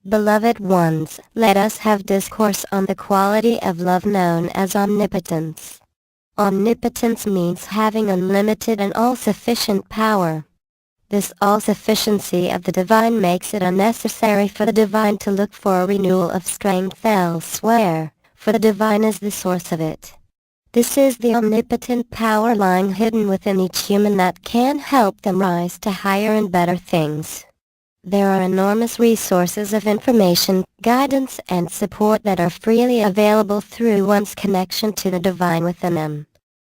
Beloved ones, let us have discourse on the quality of love known as omnipotence. Omnipotence means having unlimited and all-sufficient power. This all-sufficiency of the divine makes it unnecessary for the divine to look for a renewal of strength elsewhere, for the divine is the source of it. This is the omnipotent power lying hidden within each human that can help them rise to higher and better things. There are enormous resources of information, guidance and support that are freely available through one's connection to the divine within them.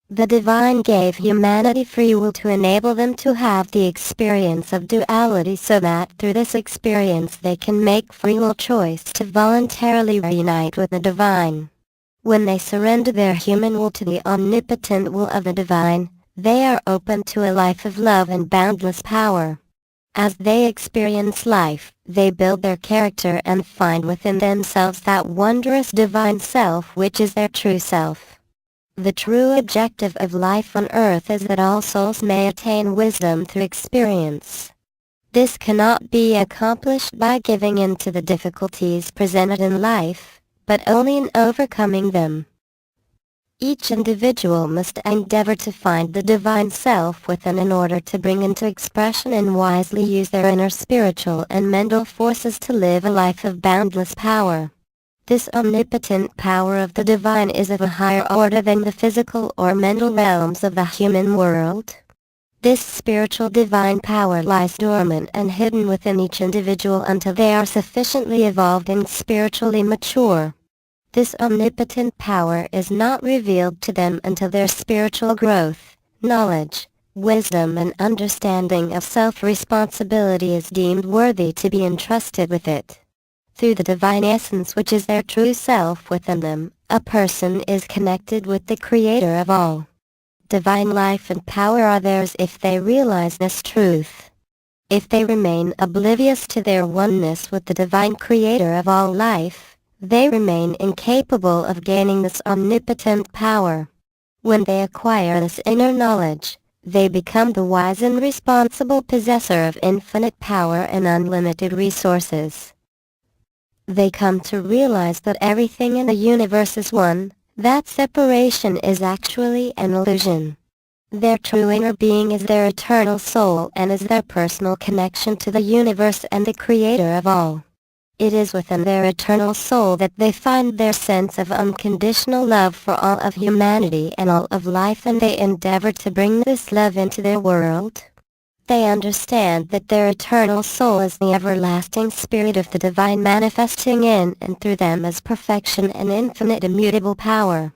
The divine gave humanity free will to enable them to have the experience of duality so that through this experience they can make free will choice to voluntarily reunite with the divine. When they surrender their human will to the omnipotent will of the divine, they are open to a life of love and boundless power. As they experience life, they build their character and find within themselves that wondrous divine self which is their true self. The true objective of life on earth is that all souls may attain wisdom through experience. This cannot be accomplished by giving in to the difficulties presented in life, but only in overcoming them. Each individual must endeavor to find the divine self within in order to bring into expression and wisely use their inner spiritual and mental forces to live a life of boundless power. This omnipotent power of the divine is of a higher order than the physical or mental realms of the human world. This spiritual divine power lies dormant and hidden within each individual until they are sufficiently evolved and spiritually mature. This omnipotent power is not revealed to them until their spiritual growth, knowledge, wisdom and understanding of self-responsibility is deemed worthy to be entrusted with it. Through the divine essence which is their true self within them, a person is connected with the Creator of all. Divine life and power are theirs if they realize this truth. If they remain oblivious to their oneness with the divine Creator of all life, they remain incapable of gaining this omnipotent power. When they acquire this inner knowledge, they become the wise and responsible possessor of infinite power and unlimited resources. They come to realize that everything in the universe is one, that separation is actually an illusion. Their true inner being is their eternal soul and is their personal connection to the universe and the Creator of all. It is within their eternal soul that they find their sense of unconditional love for all of humanity and all of life, and they endeavor to bring this love into their world. They understand that their eternal soul is the everlasting spirit of the divine manifesting in and through them as perfection and infinite immutable power.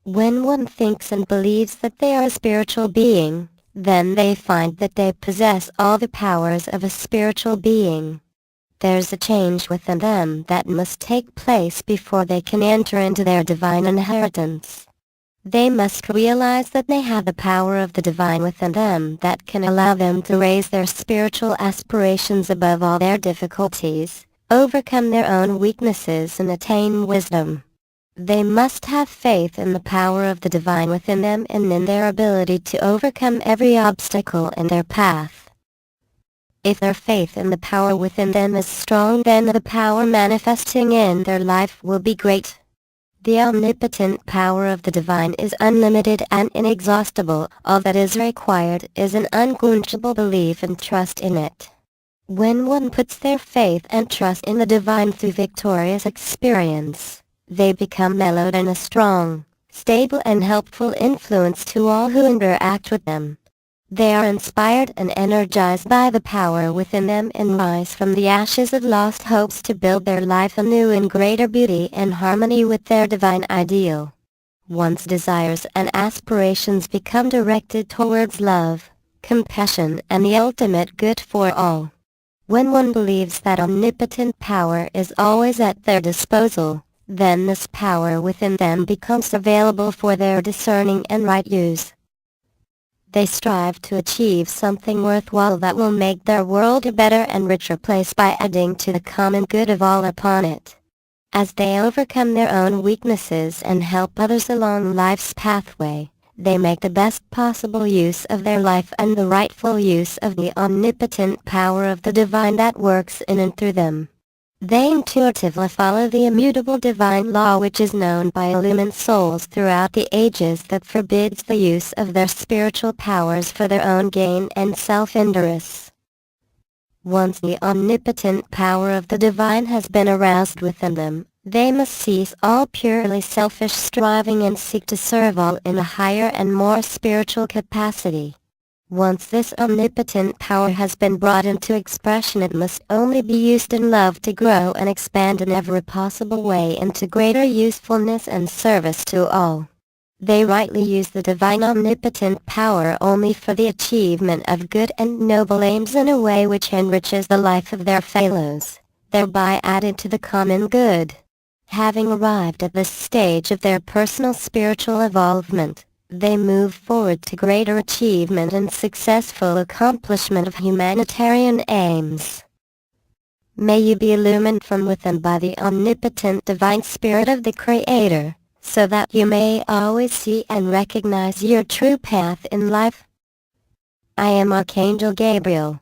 When one thinks and believes that they are a spiritual being, then they find that they possess all the powers of a spiritual being. There's a change within them that must take place before they can enter into their divine inheritance. They must realize that they have the power of the divine within them that can allow them to raise their spiritual aspirations above all their difficulties, overcome their own weaknesses and attain wisdom. They must have faith in the power of the divine within them and in their ability to overcome every obstacle in their path. If their faith in the power within them is strong, then the power manifesting in their life will be great. The omnipotent power of the divine is unlimited and inexhaustible. All that is required is an unquenchable belief and trust in it. When one puts their faith and trust in the divine through victorious experience, they become mellowed and a strong, stable and helpful influence to all who interact with them. They are inspired and energized by the power within them and rise from the ashes of lost hopes to build their life anew in greater beauty and harmony with their divine ideal. One's desires and aspirations become directed towards love, compassion and the ultimate good for all. When one believes that omnipotent power is always at their disposal, then this power within them becomes available for their discerning and right use. They strive to achieve something worthwhile that will make their world a better and richer place by adding to the common good of all upon it. As they overcome their own weaknesses and help others along life's pathway, they make the best possible use of their life and the rightful use of the omnipotent power of the divine that works in and through them. They intuitively follow the immutable divine law which is known by illumined souls throughout the ages that forbids the use of their spiritual powers for their own gain and self-interest. Once the omnipotent power of the divine has been aroused within them, they must cease all purely selfish striving and seek to serve all in a higher and more spiritual capacity. Once this omnipotent power has been brought into expression, it must only be used in love to grow and expand in every possible way into greater usefulness and service to all. They rightly use the divine omnipotent power only for the achievement of good and noble aims in a way which enriches the life of their fellows, thereby adding to the common good. Having arrived at this stage of their personal spiritual evolvement, they move forward to greater achievement and successful accomplishment of humanitarian aims. May you be illumined from within by the omnipotent divine spirit of the Creator, so that you may always see and recognize your true path in life. I am Archangel Gabriel.